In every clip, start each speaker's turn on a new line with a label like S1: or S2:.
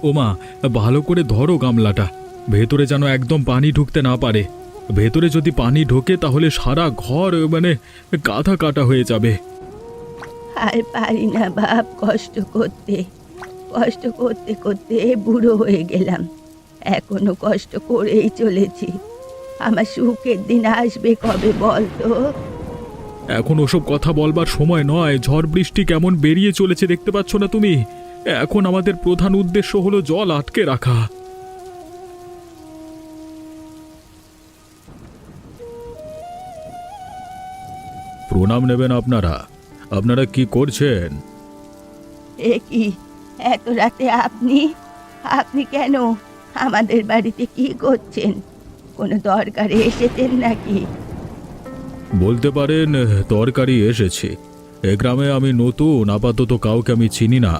S1: ওমা, ভালো করে ধরো গামলাটা, ভেতরে যেন একদম পানি ঢুকতে না পারে। ভেতরে যদি পানি ঢোকে তাহলে সারা ঘর গাধা কাটা হয়ে যাবে।
S2: আর পারি না বাপ, কষ্ট করতে করতে বুড়ো হয়ে গেলাম। এখনো কষ্ট করেই চলেছি। আমার সুখের দিন আসবে কবে বল তো?
S1: এখন ওসব কথা বলবার সময় নয়। ঝড় বৃষ্টি কেমন বেরিয়ে চলেছে দেখতে পাচ্ছ না তুমি? এখন আমাদের প্রধান উদ্দেশ্য হলো জল আটকে রাখা। প্রণাম নেবেন আপনারা। আপনারা কি করছেন?
S2: এ কি, এত রাতে আপনি আপনি কেন আমাদের বাড়িতে কি করছেন? কোনো দরকারে এসেছেন নাকি?
S1: বলতে পারেন তরকারি এসেছে। এ গ্রামে আমি নতুন, আপাতত কাউকে আমি চিনি না।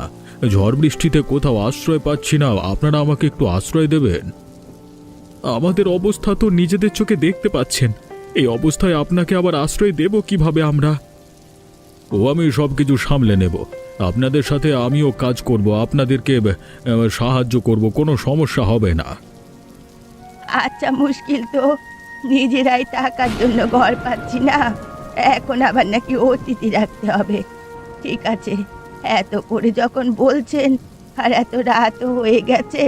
S1: ঝড় বৃষ্টিতে কোথাও আশ্রয় পাচ্ছি না। আপনারা আমাকে একটু আশ্রয় দেবেন? আমাদের অবস্থা তো নিজেদের চোখে দেখতে পাচ্ছেন। এই অবস্থায় আপনাকে আবার আশ্রয় দেব কিভাবে আমরা? আমি সবকিছু সামলে নেব। আপনাদের সাথে আমিও কাজ করব, আপনাদেরকে সাহায্য করব, কোনো সমস্যা হবে না।
S2: আচ্ছা, মুশকিল তো। নিজেরাই থাকার জন্য ঘর পাচ্ছি না, এখন আবার নাকি অতিথি রাখতে হবে। ঠিক আছে, এত করে যখন বলছেন, আর এত রাতও হয়ে গেছে,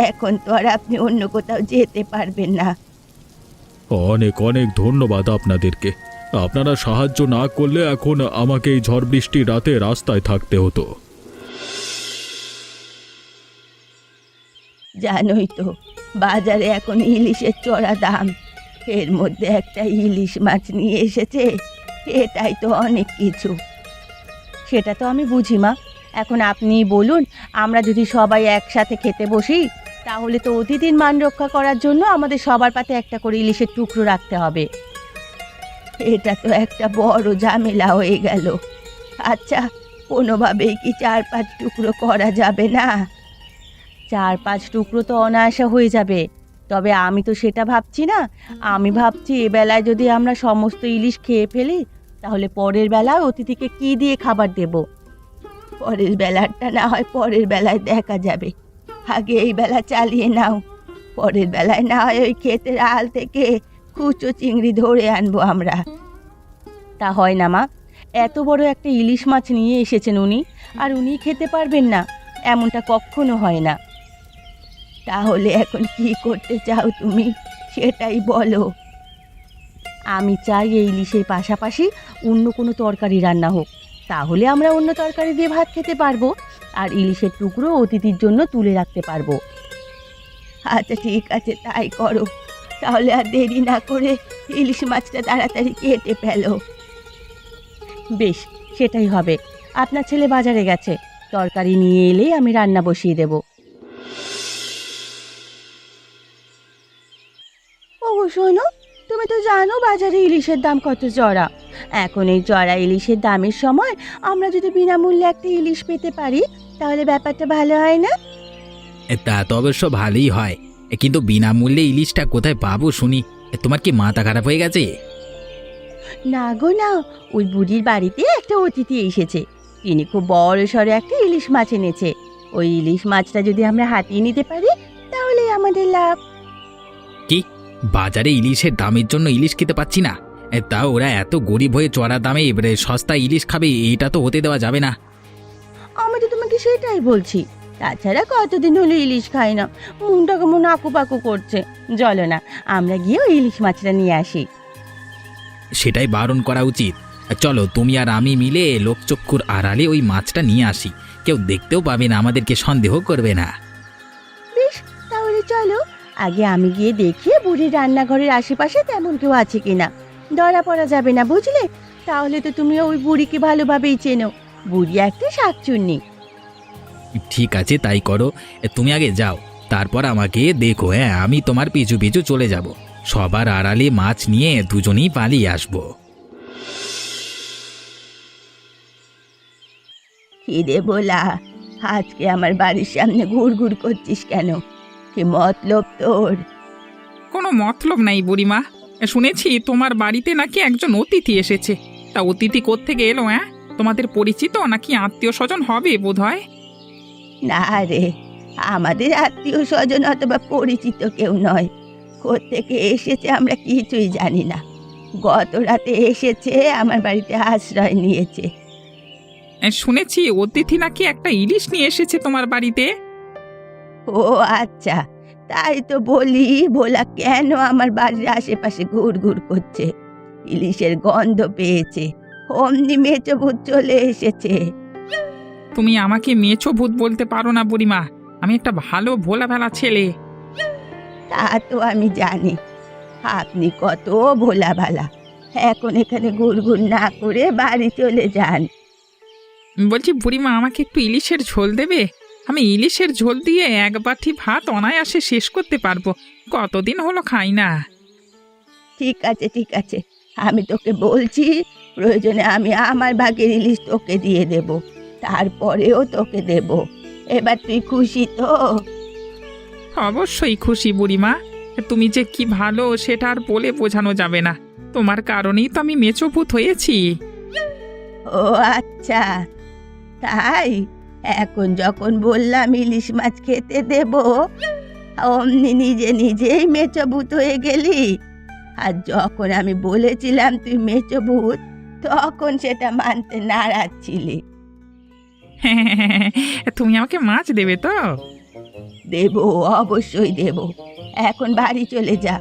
S2: এখন তো আর আপনি অন্য কোথাও যেতে পারবেন না।
S1: অনেক অনেক ধন্যবাদ আপনাদেরকে। আপনারা সাহায্য না করলে এখন আমাকে এই ঝড় বৃষ্টির রাতে রাস্তায় থাকতে হতো।
S2: জানোই তো, বাজারে এখন ইলিশের চড়া দাম। এর মধ্যে একটা ইলিশ মাছ নিয়ে এসেছে, এটাই তো অনেক কিছু। সেটা তো আমি বুঝি মা। এখন আপনি বলুন, আমরা যদি সবাই একসাথে খেতে বসি, তাহলে তো অতিথির মান রক্ষা করার জন্য আমাদের সবার পাতে একটা করে ইলিশের টুকরো রাখতে হবে। এটা তো একটা বড় ঝামেলা হয়ে গেল। আচ্ছা, কোনোভাবেই কি 4-5 টুকরো করা যাবে না? 4-5 টুকরো তো অনায়াসে হয়ে যাবে, তবে আমি তো সেটা ভাবছি না। আমি ভাবছি এবেলায় যদি আমরা সমস্ত ইলিশ খেয়ে ফেলি, তাহলে পরের বেলায় অতিথিকে কি দিয়ে খাবার দেব? পরের বেলাটা না হয় পরের বেলায় দেখা যাবে, আগে এই বেলা চালিয়ে নাও। পরের বেলায় না হয় ওই ক্ষেতের আল থেকে কুচো চিংড়ি ধরে আনবো আমরা। তা হয় না মা, এত বড় একটা ইলিশ মাছ নিয়ে এসেছেন উনি, আর উনি খেতে পারবেন না? এমনটা কখনো হয় না। তাহলে এখন কি করতে চাও তুমি, সেটাই বলো। আমি চাই এই ইলিশের পাশাপাশি অন্য কোনো তরকারি রান্না হোক, তাহলে আমরা অন্য তরকারি দিয়ে ভাত খেতে পারবো, আর ইলিশের টুকরো অতিথির জন্য তুলে রাখতে পারবো। আচ্ছা ঠিক আছে, তাই করো। তাহলে আর দেরি না করে ইলিশ মাছটা তাড়াতাড়ি কেটে ফেলো। বেশ, সেটাই হবে। আপনার ছেলে বাজারে গেছে, তরকারি নিয়ে এলেই আমি রান্না বসিয়ে দেব। ওগো শোনো, তুমি তো জানো বাজারে ইলিশের দাম কত চড়া। এখন এই চড়া ইলিশের দামের সময় আমরা যদি বিনামূল্যে একটা ইলিশ পেতে পারি, তাহলে ব্যাপারটা ভালো হয় না?
S3: তা তো অবশ্য ভালোই হয়, কিন্তু বিনামূল্যে ইলিশটা কোথায় পাবো শুনি? তোমার কি মাথা খারাপ হয়ে গেছে?
S2: না গো না, ওই বুড়ির বাড়িতে একটা অতিথি এসেছে। তিনি খুব বড় সড়ো একটা ইলিশ মাছ এনেছে। ওই ইলিশ মাছটা যদি আমরা হাতিয়ে নিতে পারি, তাহলে আমাদের লাভ।
S3: কি, বাজারে ইলিশের দামের জন্য ইলিশ খেতে পাচ্ছি না? তা ওরা এত গরিব হয়ে চড়া দামে এবারে সস্তা ইলিশ খাবে, এটা তো হতে দেওয়া যাবে না।
S2: আমি তো তোমাকে সেটাই বলছি। তাছাড়া কতদিন হলো ইলিশ খাই না, মনটা কেমন আকুপাকু করছে। চলো না, আমরা গিয়ে ওই ইলিশ মাছটা নিয়ে আসি।
S3: সেটাই বারণ করা উচিত। চলো, তুমি আর আমি মিলে লোকচক্ষুর আড়ালে ওই মাছটা নিয়ে আসি। কেউ দেখতেও পাবে না, আমাদেরকে সন্দেহ করবে না।
S2: বেশ, তাহলে চলো। আগে আমি গিয়ে দেখি বুড়ির রান্নাঘরের আশেপাশে তেমন কেউ আছে কিনা। ধরা পড়া যাবে না, বুঝলে? তাহলে তো তুমি ওই বুড়িকে ভালোভাবেই চেনো। বুড়ি একটা শাকচুন্নি।
S3: ঠিক আছে, তাই করো। তুমি আগে যাও, তারপর আমাকে দেখো। হ্যাঁ, আমি তোমার পিছু পিছু চলে যাব। সবার আড়ালে মাছ নিয়ে দুজনেই পালিয়ে আসবো।
S2: কি রে বলা, আজকে আমার বাড়ির সামনে ঘুরঘুর করছিস কেন? কি মতলব তোর?
S4: কোনো মতলব নাই বুড়িমা। শুনেছি তোমার বাড়িতে নাকি একজন অতিথি এসেছে। তা অতিথি কোত্থেকে এলো? তোমাদের পরিচিত নাকি আত্মীয় স্বজন হবে বোধ হয়?
S2: না রে, আমাদের আত্মীয় স্বজন অথবা পরিচিত কেউ নয়। কোত্থেকে এসেছে আমরা কিছুই জানি না। গত রাতে এসেছে, আমার বাড়িতে আশ্রয় নিয়েছে।
S4: শুনেছি অতিথি নাকি একটা ইলিশ নিয়ে এসেছে তোমার বাড়িতে।
S2: ও আচ্ছা, তাই তো বলি, ভোলা কেন আমার বাড়ির আশেপাশে ঘুরঘুর করছে। ইলিশের গন্ধ পেয়েছে, অমনি মেচো ভূত চলে এসেছে।
S4: তুমি আমাকে মেছো ভূত বলতে পারো না বুড়িমা, আমি একটা ভালো ভোলা ভালা ছেলে।
S2: তা তো আমি জানি, আপনি কত ভোলা ভালা। এখন এখানে ঘুরঘুর না করে বাড়ি চলে যান।
S4: বলছি বুড়িমা, আমাকে একটু ইলিশের ঝোল দেবে? আমি ইলিশের ঝোল দিয়ে এক বাটি ভাত অনায়াসে শেষ করতে পারবো, কতদিন হলো খাই না।
S2: ঠিক আছে ঠিক আছে, আমি তোকে বলছি, প্রয়োজনে আমি আমার ভাগের ইলিশ তোকে দিয়ে দেব, তারপরেও তোকে দেব। এবার তুই খুশি তো?
S4: অবশ্যই খুশি বুড়িমা, তুমি যে কি ভালো সেটা আর বলে বোঝানো যাবে না। তোমার কারণেই তো আমি মেচো ভূত হয়েছি।
S2: ও আচ্ছা, তাই? এখন যখন বললাম ইলিশ মাছ খেতে দেব, অমনি নিজে নিজেই মেচোভূত হয়ে গেলি। আর যখন আমি বলেছিলাম তুই মেচোভূত, তখন সেটা মানতে নারাজ ছিলি।
S4: তুমি আমাকে মাছ দেবে তো?
S2: দেব, অবশ্যই দেব। এখন বাড়ি চলে যা,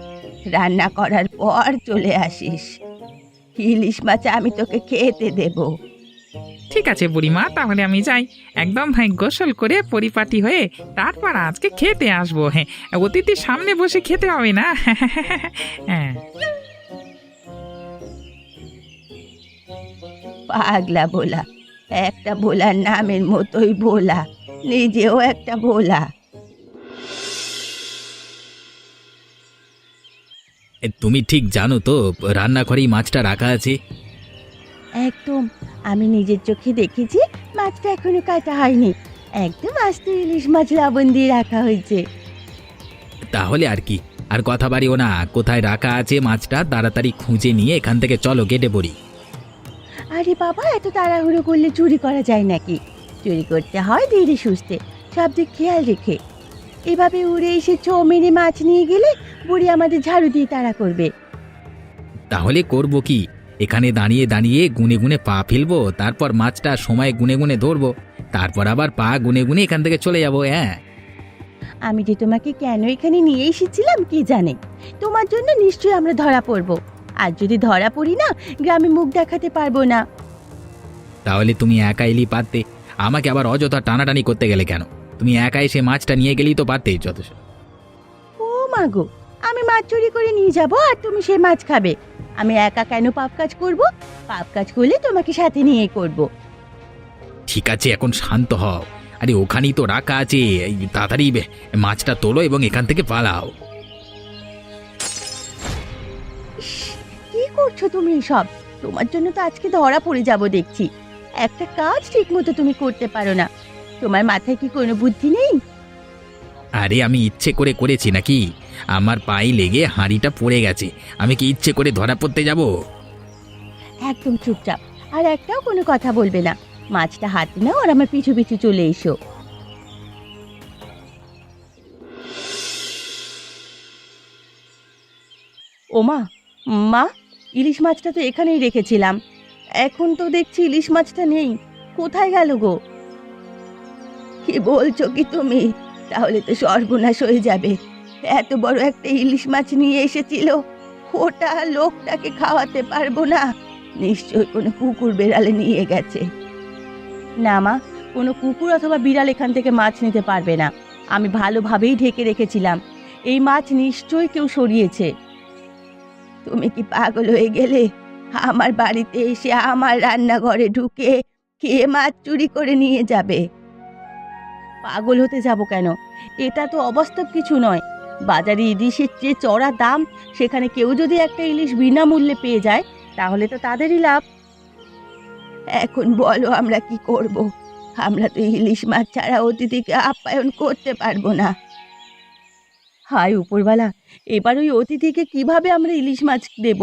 S2: রান্না করার পর চলে আসিস। ইলিশ মাছ আমি তোকে খেতে দেব।
S4: ঠিক আছে বুড়িমা, তাহলে আমি যাই। একদম গোসল করে পরিপাটি হয়ে তারপর আজকে খেতে আসবো। হ্যাঁ, অতিথির সামনে বসে খেতে হবে না। হ্যাঁ।
S2: পাগলা ভোলা, একটা ভোলার নামের মতোই ভোলা, নিজেও একটা ভোলা।
S3: তুমি ঠিক জানো তো রান্নাঘরেই মাছটা রাখা আছে?
S2: একদম, আমি নিজের চোখে দেখেছি, মাছটা এখনো কাটা হয়নি। একদম আস্ত ইলিশ মাছ লবণ দিয়ে রাখা হয়েছে।
S3: তাহলে আর কি, আর কথা বাড়িও না, কোথায় রাখা আছে মাছটা তাড়াতাড়ি খুঁজে নিয়ে এখান থেকে চলো, কেটে পড়ি।
S2: আরে বাবা, এত তাড়াহুড়ো করলে চুরি করা যায় নাকি? চুরি করতে হয় ধীরে সুস্থে, সব দিক খেয়াল রেখে। এভাবে উড়ে এসে ছো মেরে মাছ নিয়ে গেলে বুড়ি আমাদের ঝাড়ু দিয়ে তাড়া করবে।
S3: তাহলে করব কি, এখানে দাঁড়িয়ে দাঁড়িয়ে গুনে গুনে পা ফেলবো, তারপর মাছটা সময় গুনে গুনে ধরবো, তারপর আবার পা গুনে গুনে এখান থেকে চলে যাবো। হ্যাঁ,
S2: আমি যে তোমাকে কেন এখানে নিয়ে এসেছিলাম কি জানে? তোমার জন্য নিশ্চয়ই আমরা ধরা পড়ব। আর যদি ধরা পড়ি না, গ্রামে মুখ দেখাতে পারবো না।
S3: তাহলে তুমি একা এলি পারতে, আমাকে আবার অযথা টানাটানি করতে গেলে কেন? তুমি একা এসে মাছটা নিয়ে গেলেই তো পারতে, যথেষ্ট।
S2: ও মাগো, আমি মাছ চুরি করে নিয়ে যাব আর তুমি সেই মাছ খাবে? আমি একা কেন পাপ কাজ করব? পাপ কাজ করলে তোমাকে সাথে নিয়ে করব।
S3: ঠিক আছে, এখন শান্ত হও। আরে ওখানেই তো রাখা আছে, এই তাড়াতাড়ি মাছটা তোলো এবং এখান থেকে পালাও।
S2: ইস, কি করছো তুমি সব? তোমার জন্য তো আজকে ধরা পড়ে যাব দেখছি। একটা কাজ ঠিক মতো তুমি করতে পারো না। তোমার মাথায় কি কোনো বুদ্ধি নেই?
S3: আরে আমি ইচ্ছে করে করেছি নাকি? আমার পায়ে লেগে হাঁড়িটা পড়ে গেছে, আমি কি ইচ্ছে করে ধরা পড়তে যাব?
S2: একদম চুপচাপ, আর একটাও কোনো কথা বলবে না। মাছটা হাতে নাও আর আমার পিছু পিছু চলে এসো। ওমা, মা, ইলিশ মাছটা তো এখানেই রেখেছিলাম। এখন তো দেখছি ইলিশ মাছটা নেই, কোথায় গেল গো? কি বলছো কি তুমি? তাহলে তো সর্বনাশ হয়ে যাবে। এত বড় একটা ইলিশ মাছ নিয়ে এসেছিল, ওটা লোকটাকে খাওয়াতে পারবো না। নিশ্চয়ই কোনো কুকুর বেড়ালে নিয়ে গেছে। না মা, কোনো কুকুর অথবা বিড়াল এখান থেকে মাছ নিতে পারবে না। আমি ভালোভাবেই ঢেকে রেখেছিলাম। এই মাছ নিশ্চয়ই কেউ সরিয়েছে। তুমি কি পাগল হয়ে গেলে? আমার বাড়িতে এসে আমার রান্নাঘরে ঢুকে কে মাছ চুরি করে নিয়ে যাবে? পাগল হতে যাব কেন? এটা তো অবাস্তব কিছু নয়। বাজারে ইলিশের যে চড়া দাম, সেখানে কেউ যদি একটা ইলিশ বিনামূল্যে পেয়ে যায়, তাহলে তো তাদেরই লাভ। এখন বলো আমরা কি করব? আমরা তো ইলিশ মাছ ছাড়া অতিথিকে আপ্যায়ন করতে পারবো না। হায় উপরওয়ালা, এবার ওই অতিথিকে কিভাবে আমরা ইলিশ মাছ দেব?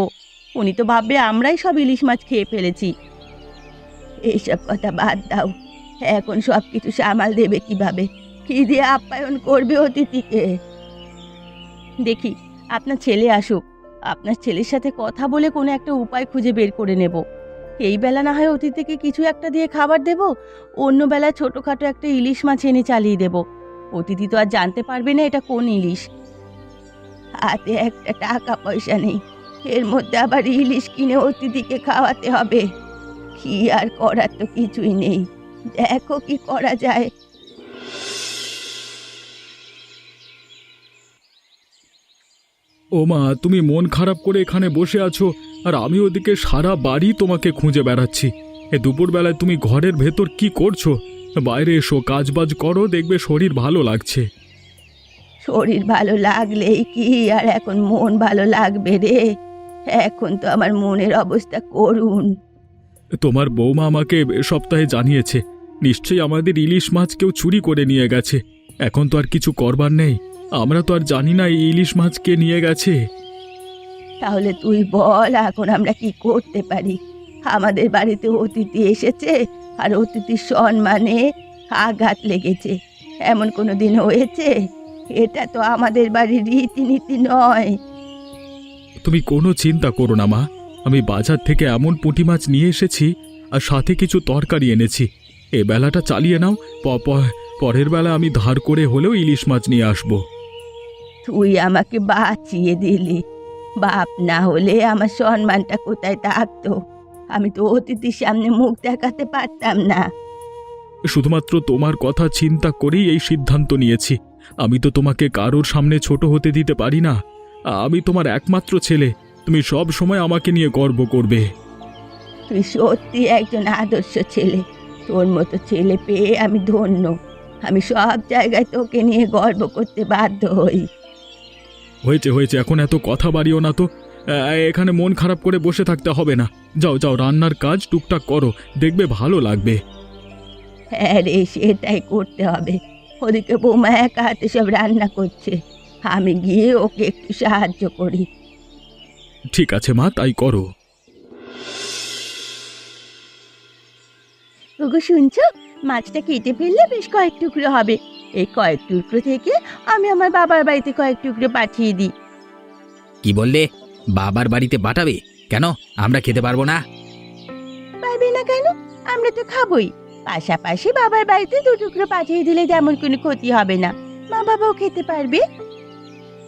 S2: উনি তো ভাববে আমরাই সব ইলিশ মাছ খেয়ে ফেলেছি। এইসব কথা বাদ দাও, এখন সব কিছু সামাল দেবে কিভাবে? কি দিয়ে আপ্যায়ন করবে অতিথিকে? দেখি আপনার ছেলে আসুক, আপনার ছেলের সাথে কথা বলে কোনো একটা উপায় খুঁজে বের করে নেব। এই বেলা না হয় অতিথিকে কিছু একটা দিয়ে খাবার দেব, অন্য বেলায় ছোটোখাটো একটা ইলিশ মাছ এনে চালিয়ে দেব। অতিথি তো আর জানতে পারবে না এটা কোন ইলিশ। হাতে একটা টাকা পয়সা নেই, এর মধ্যে আবার ইলিশ কিনে অতিথিকে খাওয়াতে হবে। কি আর করার তো কিছুই নেই, দেখো কি করা যায়।
S1: ও মা, তুমি মন খারাপ করে এখানে বসে আছো আর আমি ওদিকে সারা বাড়ি তোমাকে খুঁজে বেড়াচ্ছি। এ দুপুরবেলায় তুমি ঘরের ভেতর কি করছো? বাইরে এসো, কাজবাজ করো, দেখবে শরীর ভালো লাগছে।
S2: শরীর ভালো লাগলেই কি আর এখন মন ভালো লাগবে রে? এখন তো আমার মনের অবস্থা করুণ।
S1: তোমার বৌমা আমাকে এ সপ্তাহে জানিয়েছে নিশ্চয়ই আমাদের ইলিশ মাছ কেউ চুরি করে নিয়ে গেছে। এখন তো আর কিছু করবার নেই, আমরা তো আর জানি না এই ইলিশ মাছ কে নিয়ে গেছে।
S2: তাহলে তুই বল এখন আমরা কি করতে পারি? আমাদের বাড়িতে অতিথি এসেছে আর অতিথির সম্মানে আঘাত লেগেছে, এমন কোনো দিন হয়েছে? এটা তো আমাদের বাড়ির রীতিনীতি নয়।
S1: তুমি কোনো চিন্তা করো না মা, আমি বাজার থেকে এমন পুঁটি মাছ নিয়ে এসেছি আর সাথে কিছু তরকারি এনেছি। এ বেলাটা চালিয়ে নাও, পরের বেলা আমি ধার করে হলেও ইলিশ মাছ নিয়ে আসবো।
S2: তুই আমাকে বাঁচিয়ে দিলি, বাপ না হলে আমার সম্মানটা কোথায় থাকতো? আমি তো অতিথির সামনে মুখ দেখাতে পারতাম না।
S1: শুধুমাত্র তোমার কথা চিন্তা করেই এই সিদ্ধান্ত নিয়েছি। আমি তো তোমাকে কারোর সামনে ছোট হতে দিতে পারি না। আমি তোমার একমাত্র ছেলে, তুমি সব সময় আমাকে নিয়ে গর্ব করবে।
S2: তুই সত্যি একজন আদর্শ ছেলে, তোর মতো ছেলে পেয়ে আমি ধন্য। আমি সব জায়গায় তোকে নিয়ে গর্ব করতে বাধ্য হই।
S1: হয়েছে হয়েছে, এখন এত কথা বাড়িও না তো। এখানে মন খারাপ করে বসে থাকতে হবে না। যাও যাও, রান্নার কাজ টুকটাক করো, দেখবে ভালো লাগবে।
S2: হ্যাঁ রে, সেটাই করতে হবে। ওদিকে বৌমা একা হাতে সব রান্না করছে, আমি গিয়ে ওকে একটু সাহায্য করি।
S1: ঠিক আছে মা, তাই করো।
S2: ওগো শুনছো, মাছটা কেটে ফেললে বেশ কয়েক টুকরো হবে। এই কয়েক টুকরো থেকে আমি আমার বাবার বাড়িতে কয়েক টুকরো পাঠিয়ে দিই।
S3: কি বললে? বাবার বাড়িতে পাঠাবে? কেন, আমরা খেতে পারবো না?
S2: পারবে না কেন? আমরা তো খাবোই। পাশাপাশি বাবার বাড়িতে দু টুকরো পাঠিয়ে দিলে যেমন কোনো ক্ষতি হবে না, মা বাবাও খেতে পারবে।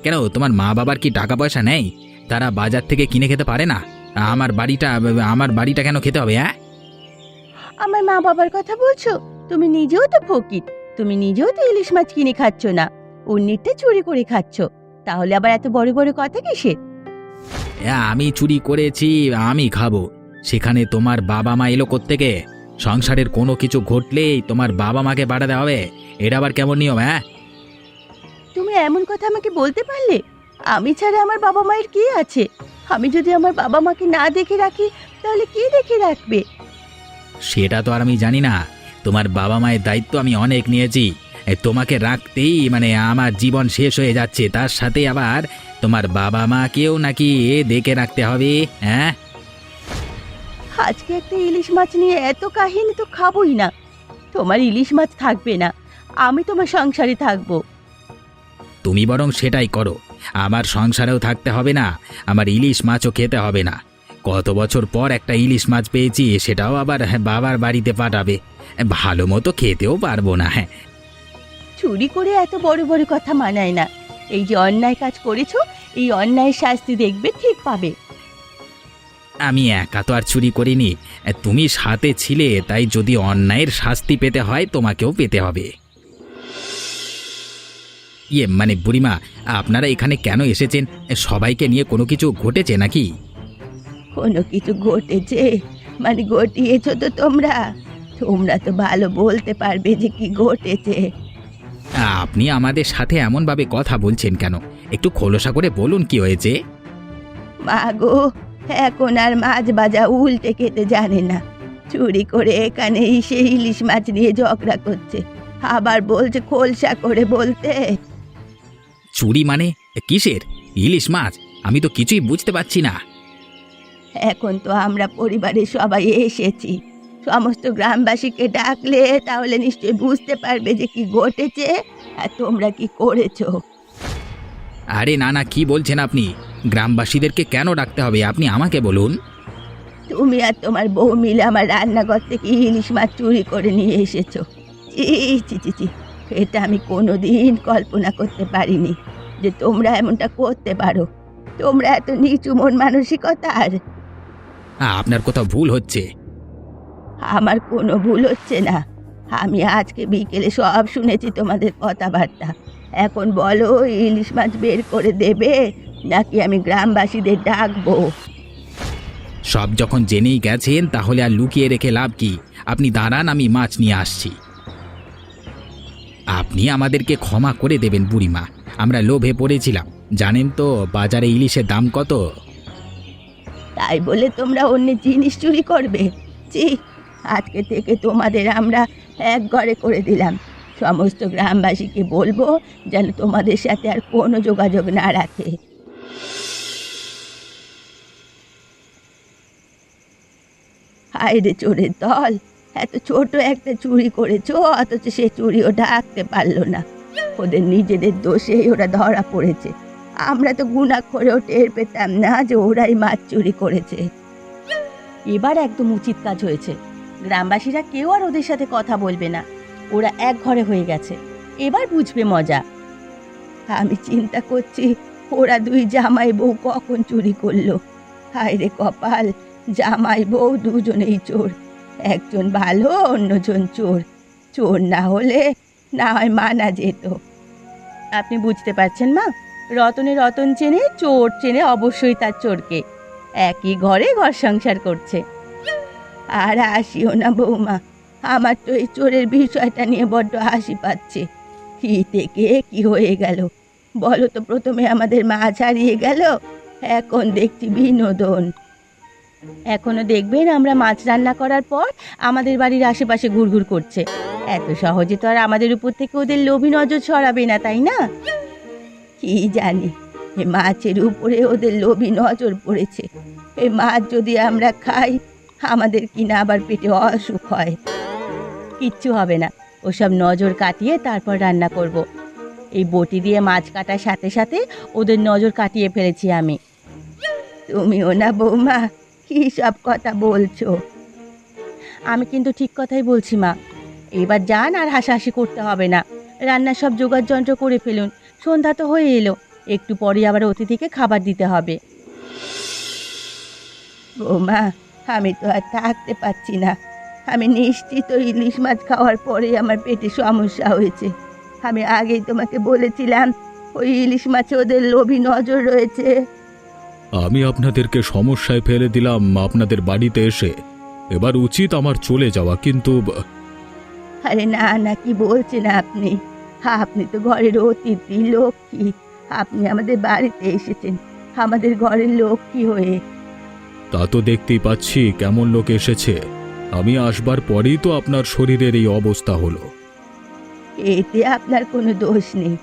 S3: কেন, তোমার মা বাবার কি টাকা পয়সা নেই? তারা বাজার থেকে কিনে খেতে পারে না? আমার বাড়িটা কেন খেতে হবে? হ্যাঁ,
S2: আমার মা বাবার কথা বলছো? তুমি নিজেও তো ফকির, তুমি নিজেও তো ইলিশ মাছ কিনে খাচ্ছ না, অন্যেরটা চুরি করে খাচ্ছ। তাহলে আবার এত বড় বড় কথা কিসের?
S3: আমি চুরি করেছি, আমি খাবো। সেখানে তোমার বাবা মা এলো কোত্থেকে? সংসারের কোনো কিছু ঘটলেই তোমার বাবা মাকে পাঠাতে হবে, এটা আবার কেমন নিয়ম? হ্যাঁ,
S2: তুমি এমন কথা আমাকে বলতে পারলে? আমি ছাড়া আমার বাবা মায়ের কি আছে? আমি যদি আমার বাবা মাকে না দেখে রাখি তাহলে কে দেখে রাখবে?
S3: সেটা তো আর আমি জানি না। তোমার বাবা মায়ের দায়িত্ব আমি অনেক নিয়েছি। তোমাকে রাখতেই আমার জীবন শেষ হয়ে যাচ্ছে, তার সাথে আবার তোমার বাবা মাকেও নাকি দেখে রাখতে হবে? হ্যাঁ,
S2: আজকে একটা ইলিশ মাছ নিয়ে এত কাহিনী তো খাবোই না। তোমার ইলিশ মাছ থাকবে না, আমি তোমার সংসারে থাকবো।
S3: তুমি বরং সেটাই করো। আমার সংসারেও থাকতে হবে না, আমার ইলিশ মাছও খেতে হবে না। কত বছর পর একটা ইলিশ মাছ পেয়েছি, সেটাও আবার বাবার বাড়িতে পাঠাবে। ভালো মতো খেতেও পারবো না। হ্যাঁ,
S2: চুরি করে এত বড় বড় কথা মানায় না। এই যে অন্যায় কাজ করেছো, এই অন্যায়ের শাস্তি দেখবে, ঠিক পাবে।
S3: আমি একা তো আর চুরি করিনি, তুমি সাথে ছিলে, তাই যদি অন্যায়ের শাস্তি পেতে হয় তোমাকেও পেতে হবে। বুড়িমা, আপনারা এখানে কেন এসেছেন? সবাইকে নিয়ে কোনো কিছু ঘটেছে নাকি?
S2: কোনো কিছু ঘটেছে মানে ঘটিয়েছো তো তোমরা? তোমরা তো ভালো বলতে পারবে যে কি ঘটেছে।
S3: আপনি আমাদের সাথে এমনভাবে কথা বলছেন কেন? একটু খোলসা করে বলুন কি হয়েছে।
S2: মা গো, এখন আর মাছ ভাজা উল্টে খেতে জানে না। চুরি করে এখানে এসে ইলিশ মাছ নিয়ে ঝগড়া করছে, আবার বলছে খোলসা করে বলতে।
S3: চুরি মানে কিসের? ইলিশ মাছ? আমি তো কিছুই বুঝতে পারছি না।
S2: এখন তো আমরা পরিবারের সবাই এসেছি, সমস্ত গ্রামবাসীকে ডাকলে তাহলে নিশ্চয়ই বুঝতে পারবে যে কি ঘটেছে আর তোমরা কি করেছো।
S3: আরে না না, কি বলছেন আপনি? গ্রামবাসীদেরকে কেন ডাকতে হবে আপনি আমাকে বলুন।
S2: তুমি আর তোমার বউ মিলে আমার রান্নাঘর থেকে ইলিশ মাছ চুরি করে নিয়ে এসেছো। চি চি চি চি, এটা আমি কোনোদিন কল্পনা করতে পারিনি যে তোমরা এমনটা করতে পারো। তোমরা এত নিচু মন মানসিকতার।
S3: আপনার কোথাও ভুল হচ্ছে।
S2: আমার কোনো ভুল হচ্ছে না। আমি আজকে বিকেলে সব শুনেছি তোমাদের কথাবার্তা। এখন বলো ইলিশ মাছ বের করে দেবে নাকি আমি গ্রামবাসীদের ডাকবো।
S3: সব যখন জেনেই গেছেন তাহলে আর লুকিয়ে রেখে লাভ কি? আপনি দাঁড়ান, আমি মাছ নিয়ে আসছি। আপনি আমাদেরকে ক্ষমা করে দেবেন বুড়িমা, আমরা লোভে পড়েছিলাম। জানেন তো বাজারে ইলিশের দাম কত।
S2: তাই বলে তোমরা অন্য জিনিস চুরি করবে? ছি, আজকে থেকে তোমাদের আমরা এক ঘরে করে দিলাম। সমস্ত গ্রামবাসীকে বলবো যেন তোমাদের সাথে আর কোনো যোগাযোগ না রাখে। হায় রে চোরের দল, এত ছোট একটা চুরি করেছো অথচ সে চুরিও ঢাকতে পারলো না। ওদের নিজেদের দোষেই ওরা ধরা পড়েছে। আমরা তো গুনাহ করেও টের পেতাম না যে ওরাই মাছ চুরি করেছে। এবার একদম উচিত কাজ হয়েছে। গ্রামবাসীরা কেউ আর ওদের সাথে কথা বলবে না। ওরা এক ঘরে হয়ে গেছে, এবার বুঝবে মজা। আমি চিন্তা করছি ওরা দুই জামাই বউ কখন চুরি করলো। হায় রে কপাল, জামাই বউ দুজনেই চোর। একজন ভালো, অন্যজন চোর। চোর না হলে না হয় মানা যেত। আপনি বুঝতে পারছেন মা? রতনে রতন চেনে, চোর চেনে অবশ্যই তার চোরকে। একই ঘরে ঘর সংসার করছে। আর হাসিও না বৌমা, আমার তো এই চোরের বিষয়টা নিয়ে বড্ড হাসি পাচ্ছে। কি থেকে কি হয়ে গেল বলো তো? প্রথমে আমাদের মাছ হারিয়ে গেল, এখন দেখছি বিনোদন। এখনো দেখবেন আমরা মাছ রান্না করার পর আমাদের বাড়ির আশেপাশে ঘুরঘুর করছে। এত সহজে তো আর আমাদের উপর থেকে ওদের লোভী নজর ছড়াবে না, তাই না? কি জানি এ মাছের উপরে ওদের লোভী নজর পড়েছে। এই মাছ যদি আমরা খাই আমাদের কিনা আবার পেটে অসুখ হয়। কিচ্ছু হবে না, ওসব নজর কাটিয়ে তারপর রান্না করব। এই বটি দিয়ে মাছ কাটার সাথে সাথে ওদের নজর কাটিয়ে ফেলেছি আমি। তুমিও না বৌমা, কী সব কথা বলছো? আমি কিন্তু ঠিক কথাই বলছি মা। এবার যান, আর হাসাহাসি করতে হবে না। রান্নার সব জোগাড় যন্ত্র করে ফেলুন। সন্ধ্যা তো হয়ে এলো, একটু পরে আবার অতিথিকে খাবার দিতে হবে। বৌমা, আমি তো আর থাকতে পারছি না। আমি নিশ্চিত ইলিশ মাছ খাওয়ার পরে আমার পেটে সমস্যা হয়েছে। আমি আগেই তোমাকে বলেছিলাম ওই ইলিশ মাছে ওদের লোভী নজর রয়েছে।
S1: আমি আপনাদেরকে সমস্যায় ফেলে দিলাম আপনাদের বাড়িতে এসে। এবার উচিত আমার চলে যাওয়া, কিন্তু
S2: আরে না না, কি বলছেন আপনি? আপনি তো ঘরের অতিথি, লক্ষ্মী। আপনি আমাদের বাড়িতে এসেছেন আমাদের ঘরের লক্ষ্মী হয়ে।
S1: তা তো দেখতেই পাচ্ছি কেমন লোক এসেছে। আমি আসবার পরেই তো আপনার শরীরের এই অবস্থা হলো।
S2: এতে আপনার কোনো দোষ নেই,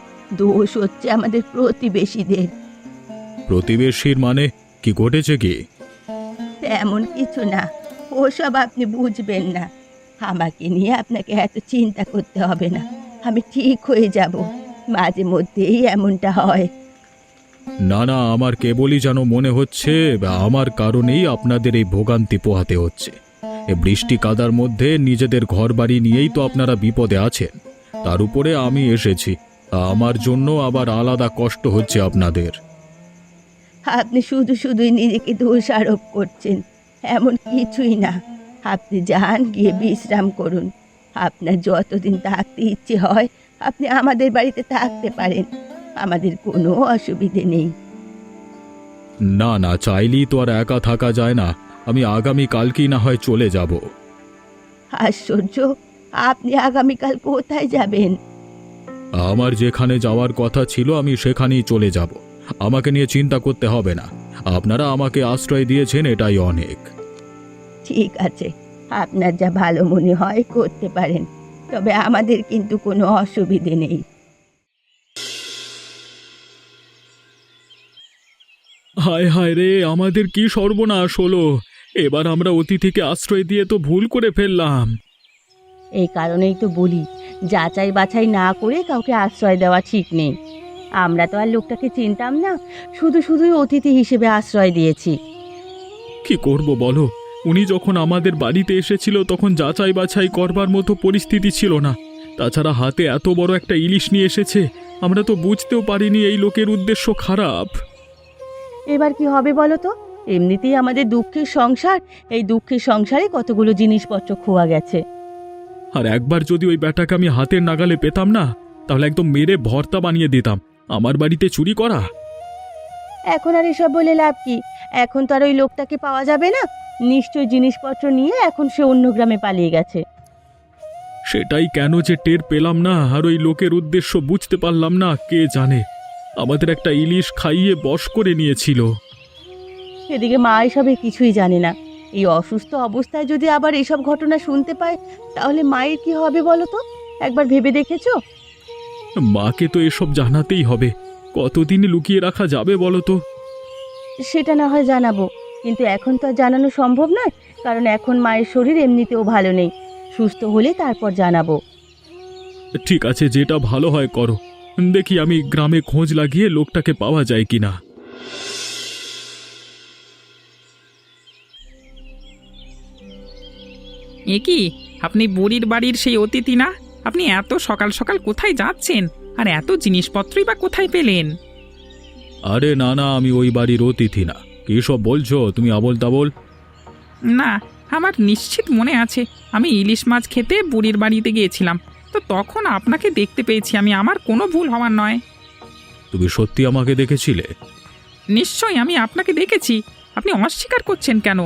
S2: দোষ হচ্ছে আমাদের প্রতিবেশীদের।
S1: প্রতিবেশীর মানে কি ঘটেছে কি?
S2: তেমন কিছু না, ওসব আপনি বুঝবেন না। আমাকে নিয়ে আপনাকে এত চিন্তা করতে হবে না, আমি ঠিক হয়ে যাব। মাঝে মধ্যেই এমনটা হয়।
S1: না না, আমার কেবলই যেন মনে হচ্ছে আমার কারণেই আপনাদের এই ভোগান্তি পোহাতে হচ্ছে। এ বৃষ্টি কাদার মধ্যে নিজেদের ঘরবাড়ি নিয়েই তো আপনারা বিপদে আছেন, তার উপরে আমি এসেছি। আমার জন্য আবার আলাদা কষ্ট হচ্ছে আপনাদের।
S2: আপনি শুধু শুধুই নিজেকে দোষারোপ করছেন, এমন কিছুই না। আপনি যান, গিয়ে বিশ্রাম করুন। আপনার যতদিন থাকতে ইচ্ছে হয় আপনি আমাদের বাড়িতে থাকতে পারেন, আমাদের কোনো অসুবিধে নেই।
S1: না না, চাইলেই তো আর একা থাকা যায় না। আমি আগামী কালকেই না হয় চলে যাব।
S2: আশ্চর্য, আপনি আগামীকাল কোথায় যাবেন?
S1: আমার যেখানে যাওয়ার কথা ছিল আমি সেখানেই চলে যাব। আমাকে নিয়ে চিন্তা করতে হবে না। আপনারা আমাকে আশ্রয় দিয়েছেন, এটাই অনেক।
S2: ঠিক আছে, আপনার যা ভালো মনে হয় করতে পারেন, তবে আমাদের কিন্তু কোনো অসুবিধে নেই।
S1: হায় হায় রে, আমাদের কি সর্বনাশ হলো! এবার আমরা অতিথিকে আশ্রয় দিয়ে তো ভুল করে ফেললাম।
S2: এই কারণেই তো বলি, যাচাই বাছাই না করে কাউকে আশ্রয় দেওয়া ঠিক নেই। আমরা তো আর লোকটাকে চিনতাম না, শুধু শুধুই অতিথি হিসেবে আশ্রয় দিয়েছি।
S1: কি করব বলো, উনি যখন আমাদের বাড়িতে এসেছিল তখন যাচাই বাছাই করবার মতো পরিস্থিতি ছিল না। তাছাড়া হাতে এত বড় একটা ইলিশ নিয়ে এসেছে, আমরা তো বুঝতেও পারিনি এই লোকের উদ্দেশ্য খারাপ।
S2: এবার কি হবে বলো তো? এমনিতেই আমাদের দুঃখের সংসার, এই দুঃখের সংসারে কতগুলো জিনিসপত্র খোয়া গেছে।
S1: আর একবার যদি ওই ব্যাটাকে আমি হাতের নাগালে পেতাম না, তাহলে একদম মেরে ভর্তা বানিয়ে দিতাম। আমার বাড়িতে চুরি করা।
S2: এখন আর এসব বলে লাভ কি? এখন তো আর ওই লোকটাকে পাওয়া যাবে না। নিশ্চয় জিনিসপত্র নিয়ে এখন সে অন্য গ্রামে পালিয়ে গেছে।
S1: সেটাই কেন যে টের পেলাম না, আর ওই লোকের উদ্দেশ্য বুঝতে পারলাম না, কে জানে। আমাদের একটা ইলিশ খাইয়ে বশ করে নিয়েছিল।
S2: এদিকে মা এসবের কিছুই জানে না। এই অসুস্থ অবস্থায় যদি আবার এসব ঘটনা শুনতে পায়, তাহলে মায়ের কি হবে বলো তো? একবার ভেবে দেখেছো?
S1: মাকে তো এসব জানাতেই হবে। কতদিন লুকিয়ে রাখা যাবে বলো তো?
S2: সেটা না হয় জানাবো, কিন্তু এখন তো আর জানানো সম্ভব নয়, কারণ এখন মায়ের শরীর এমনিতেও ভালো নেই। সুস্থ হলে তারপর জানাবো।
S1: ঠিক আছে, যেটা ভালো হয় করো। দেখি আমি গ্রামে খোঁজ লাগিয়ে লোকটাকে পাওয়া যায় কিনা।
S4: এ কি, আপনি বুড়ির বাড়ির সেই অতিথি না? আপনি এত সকাল সকাল কোথায় যাচ্ছেন? আর এত জিনিসপত্রই বা কোথায় পেলেন?
S1: আরে না না, আমি ওই বাড়ির অতিথি না। কি সব বলছো তুমি আবোল তাবোল?
S4: না, আমার নিশ্চিত মনে আছে আমি ইলিশ মাছ খেতে বুড়ির বাড়িতে গিয়েছিলাম, তো তখন আপনাকে দেখতে পেয়েছি আমি। আমার কোনো ভুল হওয়ার নয়।
S1: তুমি সত্যি আমাকে দেখেছিলে?
S4: নিশ্চয়ই আমি আপনাকে দেখেছি। আপনি অস্বীকার করছেন কেন?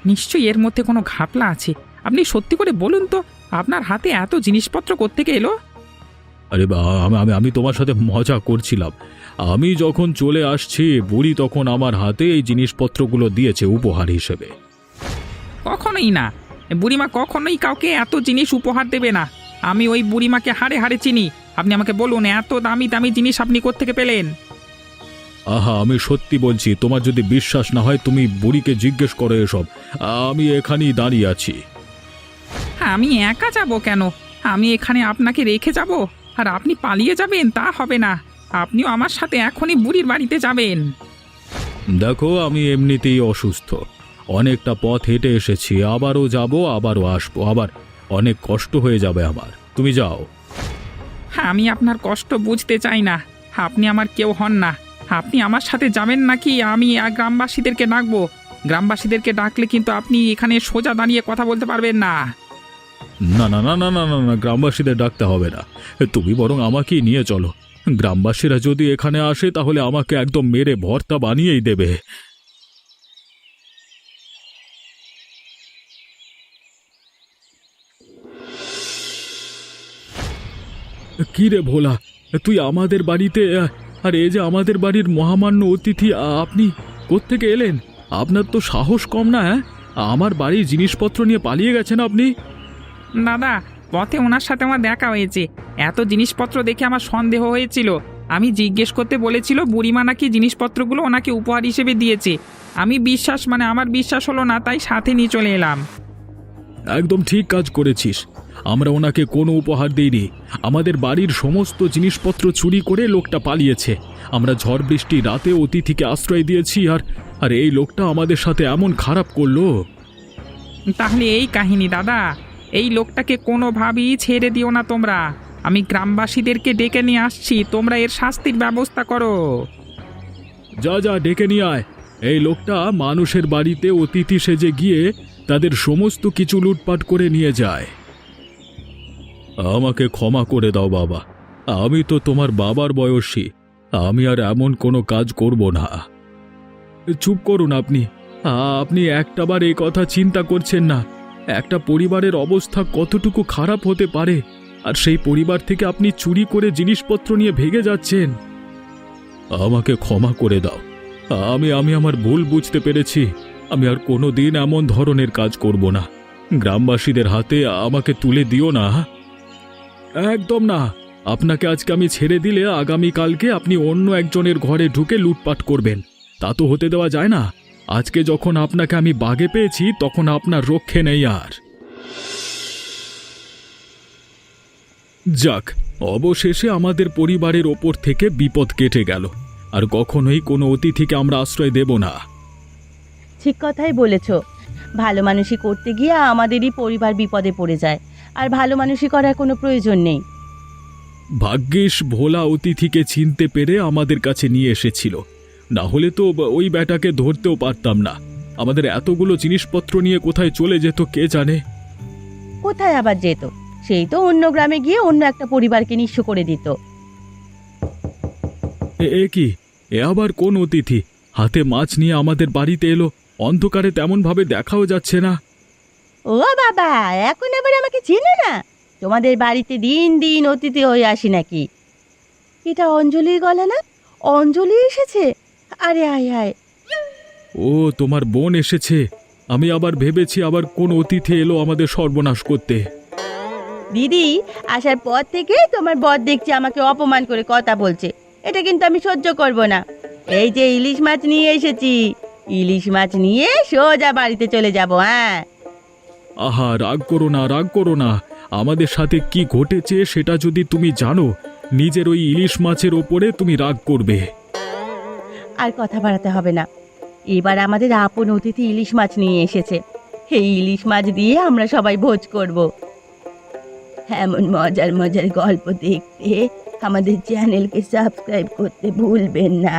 S4: নিশ্চয়ই এর মধ্যে কোনো ঘাপলা আছে। আপনি সত্যি করে বলুন তো, আপনার হাতে এত জিনিসপত্র কোত্থেকে এলো?
S1: আরে আমি আমি আমি তোমার সাথে মজা করছিলাম। আমি যখন চলে আসছি, বুড়ি তখন আমার হাতে এই জিনিসপত্রগুলো দিয়েছে উপহার হিসেবে।
S4: কখনোই না, বুড়িমা কখনোই কাউকে এত জিনিস উপহার দেবে না। আমি ওই বুড়িমাকে হাড়ে হাড়ে চিনি। আপনি আমাকে বলুন, এত দামি দামি জিনিস আপনি কোত্থেকে পেলেন?
S1: আহা, আমি সত্যি বলছি। তোমার যদি বিশ্বাস না হয় তুমি বুড়িকে জিজ্ঞেস করো এসব। আমি এখানেই দাঁড়িয়ে আছি।
S4: হ্যাঁ, আমি একা যাব কেন? আমি এখানে আপনাকে রেখে যাব আর আপনি পালিয়ে যাবেন? তা হবে না। আপনিও আমার সাথে এখনই বুড়ির বাড়িতে যাবেন।
S1: দেখো, আমি এমনিতেই অসুস্থ। অনেকটা পথ হেঁটে এসেছি, আবারও যাব, আবারও আসবো, আবার অনেক কষ্ট হয়ে যাবে আমার। তুমি যাও।
S4: হ্যাঁ, আমি আপনার কষ্ট বুঝতে চাই না। আপনি আমার কেউ হন না। আপনি আমার সাথে যাবেন নাকি আমি গ্রামবাসীদেরকে ডাকবো? গ্রামবাসীদেরকে ডাকলে কিন্তু আপনি এখানে সোজা দাঁড়িয়ে কথা বলতে পারবেন না।
S1: না না না না না না না, গ্রামবাসীদের ডাকতে হবে না। তুমি বরং আমাকেই নিয়ে চলো। গ্রামবাসীরা যদি এখানে আসে তাহলে আমাকে একদম মেরে ভর্তা বানিয়েই দেবে। কি রে ভোলা, তুই আমাদের বাড়িতে? আর এই যে আমাদের বাড়ির মহামান্য অতিথি, আপনি কোত্থেকে এলেন? আপনার তো সাহস কম না? আমার বাড়ির জিনিসপত্র নিয়ে পালিয়ে গেছেন আপনি।
S4: দাদা, পথে ওনার সাথে আমার দেখা হয়েছে। এত জিনিসপত্র দেখে আমার সন্দেহ হয়েছিল। আমি জিজ্ঞেস করতে বলেছিল বুড়িমা নাকি জিনিসপত্রগুলো ওনাকে উপহার হিসেবে দিয়েছে। আমার বিশ্বাস হলো না, তাই সাথে নিয়ে চলে এলাম।
S1: একদম ঠিক কাজ করেছিস। আমরা ওনাকে কোনো উপহার দিইনি। আমাদের বাড়ির সমস্ত জিনিসপত্র চুরি করে লোকটা পালিয়েছে। আমরা ঝড় বৃষ্টি রাতে অতিথিকে আশ্রয় দিয়েছি, আর এই লোকটা আমাদের সাথে এমন খারাপ করলো।
S4: তাহলে এই কাহিনী দাদা। এই লোকটাকে কোনোভাবেই ছেড়ে দিও না তোমরা। আমি গ্রামবাসীদেরকে ডেকে নিয়ে আসছি, তোমরা এর শাস্তির ব্যবস্থা করো।
S1: যা যা, ডেকে নিয়ে আয়। এই লোকটা মানুষের বাড়িতে অতিথি সেজে গিয়ে তাদের সমস্ত কিছু লুটপাট করে নিয়ে যায়। আমাকে ক্ষমা করে দাও বাবা। আমি তো তোমার বাবার বয়সী। আমি আর এমন কোনো কাজ করব না। চুপ করুন আপনি। আপনি একটাবার এই কথা চিন্তা করছেন না? একটা পরিবারের অবস্থা কতটুকু খারাপ হতে পারে, আর সেই পরিবার থেকে আপনি চুরি করে জিনিসপত্র নিয়ে ভেগে যাচ্ছেন। আমাকে ক্ষমা করে দাও। আমি আমার ভুল বুঝতে পেরেছি। আমি আর কোনো দিন এমন ধরনের কাজ করব না। গ্রামবাসীদের হাতে আমাকে তুলে দিও না। একদম না। আপনাকে আজকে আমি ছেড়ে দিলে আগামীকালকে আপনি অন্য একজনের ঘরে ঢুকে লুটপাট করবেন। তা তো হতে দেওয়া যায় না। আজকে যখন আপনাকে আমি বাগে পেয়েছি তখন আপনার রক্ষে নেই আর। যাক, অবশেষে আমাদের পরিবারের ওপর থেকে বিপদ কেটে গেল। আর কখনোই কোনো অতিথিকে আমরা আশ্রয় দেব না।
S2: ঠিক কথাই বলেছ। ভালো মানুষই করতে গিয়ে আমাদেরই পরিবার বিপদে পড়ে যায়, আর ভালো মানুষই করার কোনো প্রয়োজন নেই।
S1: ভাগ্যিস ভোলা অতিথিকে চিনতে পেরে আমাদের কাছে নিয়ে এসেছিল, না হলে তো ওই ব্যাটাকে ধরতেও পারতাম না। আমাদের এতগুলো জিনিসপত্র নিয়ে কোথায় চলে যেত কে জানে।
S2: কোথায় আবার যেত? সেই তো অন্য গ্রামে গিয়ে অন্য একটা পরিবারকে নিঃস্ব করে দিত।
S1: এ কি, এ আবার কোন অতিথি হাতে মাছ নিয়ে আমাদের বাড়িতে এলো? অন্ধকারে তেমন ভাবে দেখাও যাচ্ছে না।
S2: ও বাবা, এখন আবার আমাকে চেনে না? তোমাদের বাড়িতে দিন দিন অতিথি হয়ে আসি নাকি? এটা অঞ্জলির গলা না? অঞ্জলি এসেছে। আরে আয় আয়।
S1: ও, তোমার বোন এসেছে। আমি আবার ভেবেছি আবার কোন অতিথি এলো আমাদের সর্বনাশ করতে।
S2: দিদি, আসার পর থেকে তোমার বর দেখছি আমাকে অপমান করে কথা বলছে। এটা কিন্তু আমি সহ্য করব না। এই যে ইলিশ মাছ নিয়ে এসেছি, ইলিশ মাছ নিয়ে সোজা বাড়িতে চলে যাব। হ্যাঁ,
S1: আহা, রাগ করো না, রাগ করো না। আমাদের সাথে কি ঘটেছে সেটা যদি তুমি জানো, নিজের ওই ইলিশ মাছের ওপরে তুমি রাগ করবে।
S2: আর কথা বাড়াতে হবে না। এবার আমাদের আপন অতিথি ইলিশ মাছ নিয়ে এসেছে। এই ইলিশ মাছ দিয়ে আমরা সবাই ভোজ করব। এমন মজার মজার গল্প দেখতে আমাদের চ্যানেলকে সাবস্ক্রাইব করতে ভুলবেন না।